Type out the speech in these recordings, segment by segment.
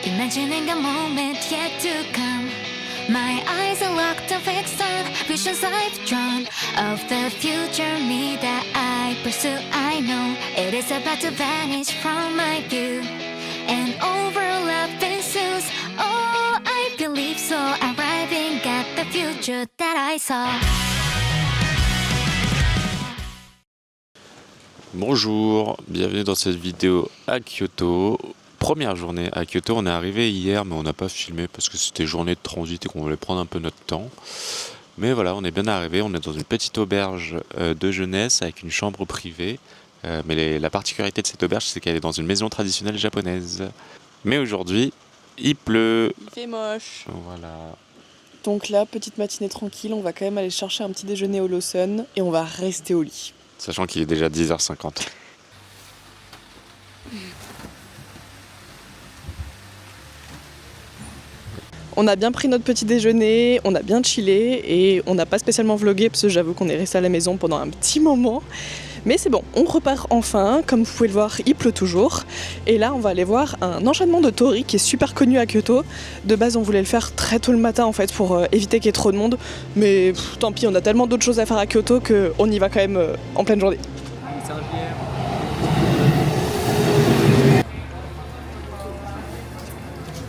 imagining a moment yet to come. My eyes are locked and fixed on visions I've drawn of the future me that I pursue. I know it is about to vanish from my view, and overlap ensues. Oh, I believe so, arriving at the future that I saw. Bonjour, bienvenue dans cette vidéo à Kyoto. Première journée à Kyoto, on est arrivé hier mais on n'a pas filmé parce que c'était journée de transit et qu'on voulait prendre un peu notre temps. Mais voilà, on est bien arrivé, on est dans une petite auberge de jeunesse avec une chambre privée. Mais la particularité de cette auberge, c'est qu'elle est dans une maison traditionnelle japonaise. Mais aujourd'hui, il pleut. Il fait moche. Voilà. Donc là, petite matinée tranquille, on va quand même aller chercher un petit déjeuner au Lawson et on va rester au lit. Sachant qu'il est déjà 10h50. On a bien pris notre petit déjeuner, on a bien chillé et on n'a pas spécialement vlogué parce que j'avoue qu'on est resté à la maison pendant un petit moment. Mais c'est bon, on repart enfin, comme vous pouvez le voir, il pleut toujours. Et là, on va aller voir un enchaînement de tori qui est super connu à Kyoto. De base, on voulait le faire très tôt le matin en fait pour éviter qu'il y ait trop de monde. Mais tant pis, on a tellement d'autres choses à faire à Kyoto qu'on y va quand même en pleine journée.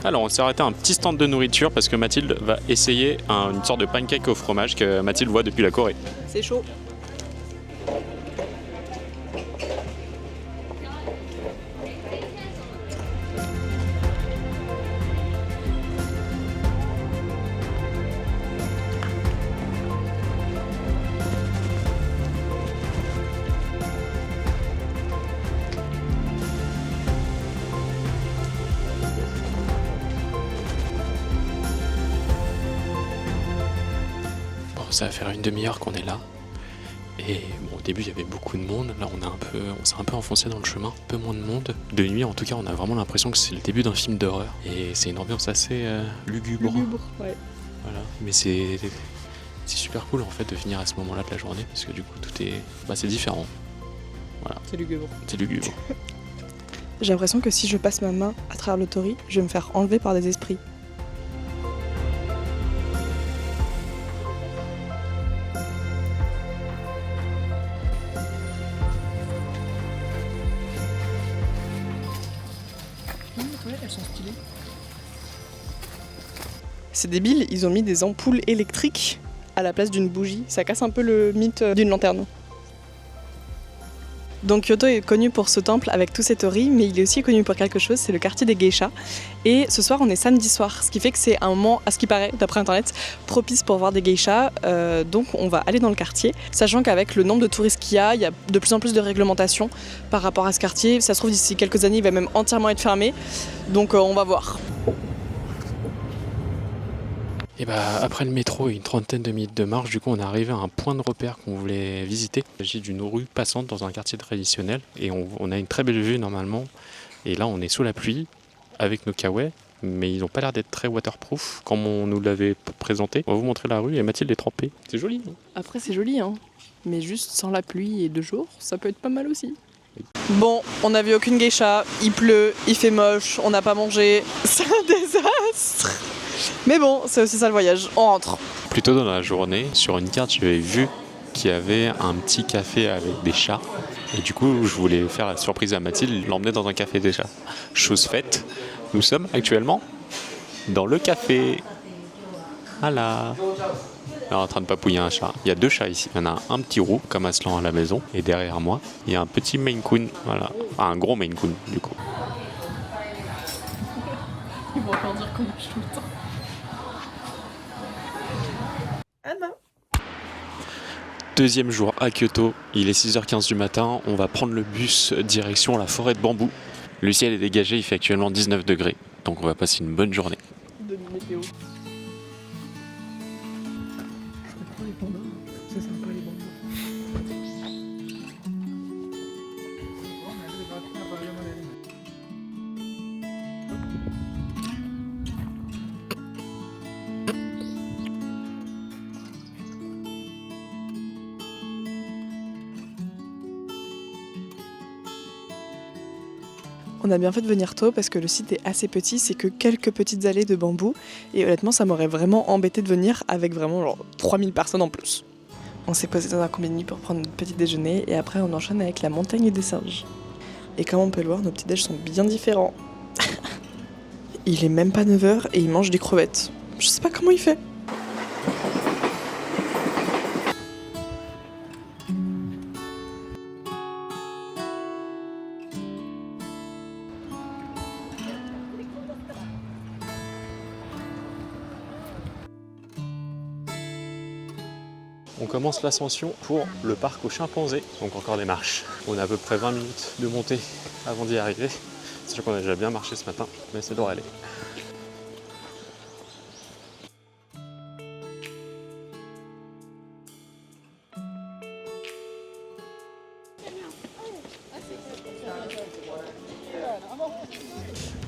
Alors on s'est arrêté à un petit stand de nourriture parce que Mathilde va essayer une sorte de pancake au fromage que Mathilde voit depuis la Corée. C'est chaud. Ça va faire une demi-heure qu'on est là. Et bon, au début il y avait beaucoup de monde. Là on s'est un peu enfoncé dans le chemin, un peu moins de monde. De nuit en tout cas on a vraiment l'impression que c'est le début d'un film d'horreur. Et c'est une ambiance assez lugubre. Ouais. Voilà. Mais c'est super cool en fait de finir à ce moment-là de la journée parce que du coup tout est. C'est différent. Voilà. C'est lugubre. C'est lugubre. J'ai l'impression que si je passe ma main à travers le tori, je vais me faire enlever par des esprits. Elles sont stylées. C'est débile, ils ont mis des ampoules électriques à la place d'une bougie. Ça casse un peu le mythe d'une lanterne. Donc Kyoto est connu pour ce temple avec tous ses torii, mais il est aussi connu pour quelque chose, c'est le quartier des geishas. Et ce soir, on est samedi soir, ce qui fait que c'est un moment, à ce qui paraît, d'après internet, propice pour voir des geishas. Donc on va aller dans le quartier, sachant qu'avec le nombre de touristes qu'il y a de plus en plus de réglementations par rapport à ce quartier. Ça se trouve, d'ici quelques années, il va même entièrement être fermé. Donc on va voir. Et après le métro et une trentaine de minutes de marche, du coup on est arrivé à un point de repère qu'on voulait visiter. Il s'agit d'une rue passante dans un quartier traditionnel et on a une très belle vue normalement. Et là on est sous la pluie avec nos kawaii, mais ils n'ont pas l'air d'être très waterproof comme on nous l'avait présenté. On va vous montrer la rue et Mathilde est trempée. C'est joli. Hein. Après c'est joli, hein. Mais juste sans la pluie et 2 jours, ça peut être pas mal aussi. Bon, on n'a vu aucune geisha, il pleut, il fait moche, on n'a pas mangé, c'est un désastre. Mais bon, c'est aussi ça le voyage, on rentre. Plus tôt dans la journée, sur une carte, j'avais vu qu'il y avait un petit café avec des chats. Et du coup, je voulais faire la surprise à Mathilde, l'emmener dans un café des chats. Chose faite, nous sommes actuellement dans le café. Voilà. Là, en train de papouiller un chat. Il y a 2 chats ici. Il y en a un petit roux, comme Aslan à la maison. Et derrière moi, il y a un petit Maine Coon. Voilà. Enfin, un gros Maine Coon, du coup. Ils vont encore dire qu'on mange tout le temps. Anna. Deuxième jour à Kyoto, il est 6h15 du matin, on va prendre le bus direction la forêt de bambou. Le ciel est dégagé, il fait actuellement 19 degrés, donc on va passer une bonne journée. De météo. C'est sympa les bambous. On a bien fait de venir tôt parce que le site est assez petit, c'est que quelques petites allées de bambou et honnêtement ça m'aurait vraiment embêté de venir avec vraiment genre 3000 personnes en plus. On s'est posé dans un combini pour prendre notre petit déjeuner et après on enchaîne avec la montagne des singes. Et comme on peut le voir, nos petits déj sont bien différents. Il est même pas 9h et il mange des crevettes. Je sais pas comment il fait. On commence l'ascension pour le parc aux chimpanzés, donc encore des marches. On a à peu près 20 minutes de montée avant d'y arriver. C'est sûr qu'on a déjà bien marché ce matin, mais ça devrait aller.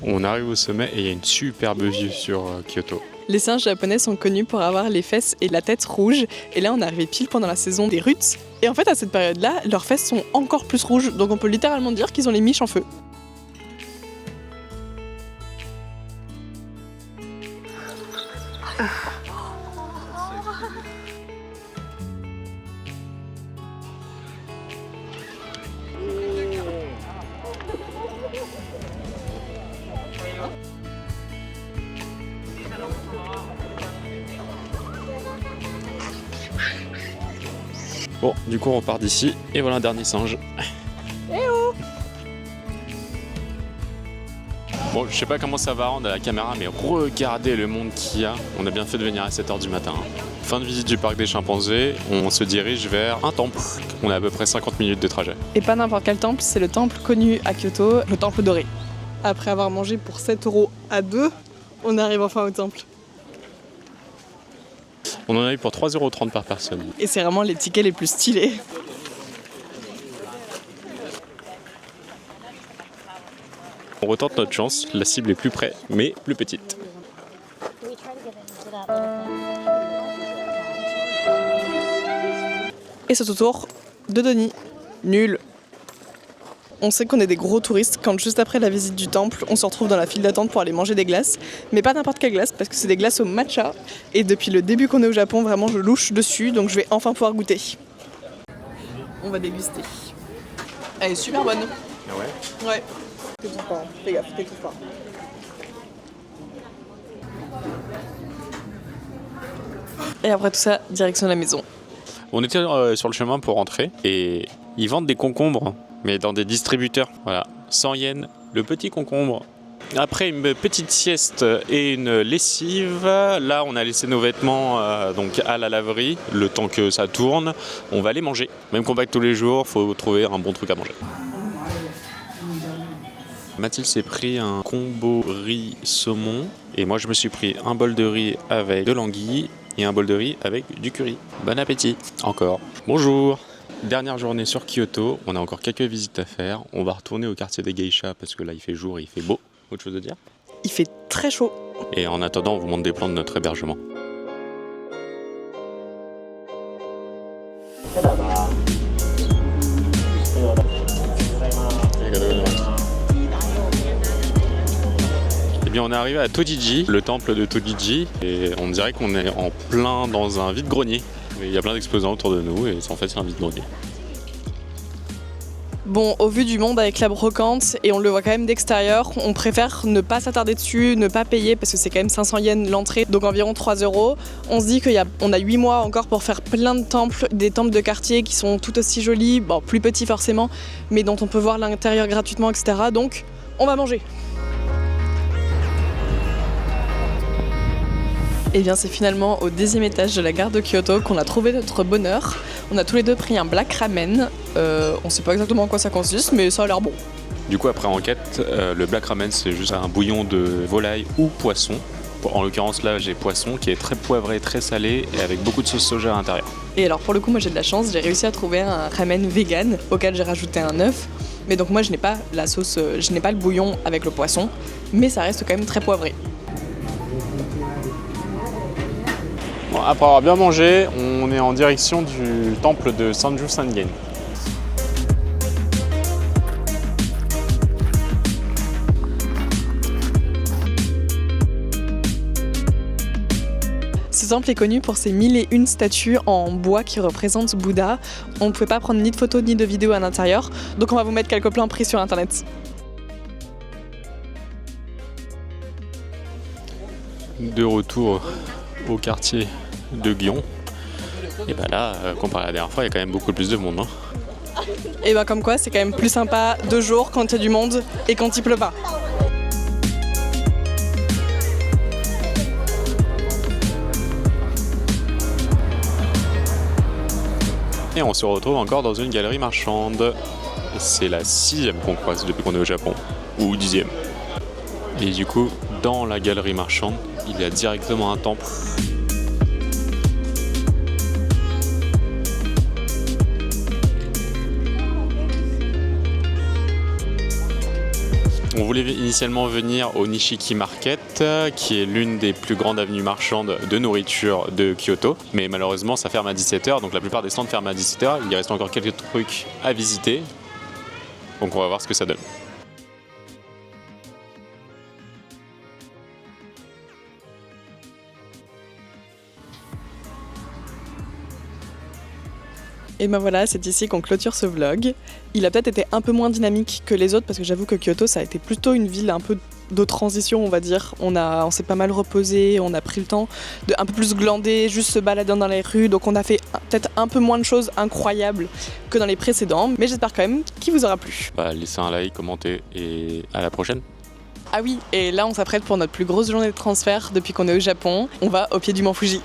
On arrive au sommet et il y a une superbe vue sur Kyoto. Les singes japonais sont connus pour avoir les fesses et la tête rouges. Et là, on est arrivé pile pendant la saison des rutes. Et en fait, à cette période-là, leurs fesses sont encore plus rouges. Donc on peut littéralement dire qu'ils ont les miches en feu. Bon, du coup on repart d'ici et voilà un dernier singe. Bon, je sais pas comment ça va rendre à la caméra, mais regardez le monde qu'il y a. On a bien fait de venir à 7h du matin. Fin de visite du parc des chimpanzés, on se dirige vers un temple. On a à peu près 50 minutes de trajet. Et pas n'importe quel temple, c'est le temple connu à Kyoto, le temple doré. Après avoir mangé pour 7€ à deux, on arrive enfin au temple. On en a eu pour 3,30€ par personne. Et c'est vraiment les tickets les plus stylés. On retente notre chance, la cible est plus près, mais plus petite. Et c'est au tour de Denis. Nul. On sait qu'on est des gros touristes quand juste après la visite du temple, on se retrouve dans la file d'attente pour aller manger des glaces. Mais pas n'importe quelle glace, parce que c'est des glaces au matcha. Et depuis le début qu'on est au Japon, vraiment je louche dessus, donc je vais enfin pouvoir goûter. On va déguster. Elle est super bonne. Ah ouais? Ouais. T'étouffes pas, fais gaffe, t'étouffes pas. Et après tout ça, direction la maison. On était sur le chemin pour rentrer et ils vendent des concombres, mais dans des distributeurs. Voilà, 100 yens, le petit concombre. Après une petite sieste et une lessive, là on a laissé nos vêtements donc à la laverie, le temps que ça tourne, on va les manger. Même combat que tous les jours, faut trouver un bon truc à manger. Mathilde s'est pris un combo riz saumon et moi je me suis pris un bol de riz avec de l'anguille et un bol de riz avec du curry. Bon appétit, encore. Bonjour. Dernière journée sur Kyoto, on a encore quelques visites à faire. On va retourner au quartier des geishas parce que là il fait jour et il fait beau. Autre chose à dire? Il fait très chaud. Et en attendant, on vous montre des plans de notre hébergement. Eh bien, on est arrivé à Todiji, le temple de Todiji, et on dirait qu'on est en plein dans un vide-grenier. Il y a plein d'exposants autour de nous, et en fait, c'est un vide-grenier. Bon, au vu du monde avec la brocante, et on le voit quand même d'extérieur, on préfère ne pas s'attarder dessus, ne pas payer, parce que c'est quand même 500 yens l'entrée, donc environ 3€. On se dit qu'on a 8 mois encore pour faire plein de temples, des temples de quartier qui sont tout aussi jolis, bon, plus petits forcément, mais dont on peut voir l'intérieur gratuitement, etc. Donc, on va manger. Et bien c'est finalement au 10e étage de la gare de Kyoto qu'on a trouvé notre bonheur. On a tous les deux pris un black ramen. On sait pas exactement en quoi ça consiste, mais ça a l'air bon. Du coup, après enquête, le black ramen, c'est juste un bouillon de volaille ou poisson. En l'occurrence, là, j'ai poisson qui est très poivré, très salé et avec beaucoup de sauce soja à l'intérieur. Et alors pour le coup, moi j'ai de la chance, j'ai réussi à trouver un ramen vegan auquel j'ai rajouté un œuf. Mais donc moi je n'ai pas la sauce, je n'ai pas le bouillon avec le poisson, mais ça reste quand même très poivré. Bon, après avoir bien mangé, on est en direction du temple de Sanju Sangen. temple est connu pour ses 1001 statues en bois qui représentent Bouddha. On ne pouvait pas prendre ni de photos ni de vidéos à l'intérieur, donc on va vous mettre quelques plans pris sur internet. De retour au quartier de Gyon. Et bah là, comparé à la dernière fois, il y a quand même beaucoup plus de monde. Et ben comme quoi, c'est quand même plus sympa de jour quand il y a du monde et quand il pleut pas. Et on se retrouve encore dans une galerie marchande. C'est la 6e qu'on croise depuis qu'on est au Japon, ou 10e. Et du coup, dans la galerie marchande, il y a directement un temple. On voulait initialement venir au Nishiki Market, qui est l'une des plus grandes avenues marchandes de nourriture de Kyoto. Mais malheureusement, ça ferme à 17h, donc la plupart des stands ferment à 17h. Il reste encore quelques trucs à visiter. Donc on va voir ce que ça donne. Et ben voilà, c'est ici qu'on clôture ce vlog. Il a peut-être été un peu moins dynamique que les autres parce que j'avoue que Kyoto ça a été plutôt une ville un peu de transition on va dire. On s'est pas mal reposé, on a pris le temps de un peu plus glander, juste se balader dans les rues. Donc on a fait peut-être un peu moins de choses incroyables que dans les précédents. Mais j'espère quand même qu'il vous aura plu. Laissez un like, commentez et à la prochaine. Ah oui, et là on s'apprête pour notre plus grosse journée de transfert depuis qu'on est au Japon. On va au pied du Mont Fuji.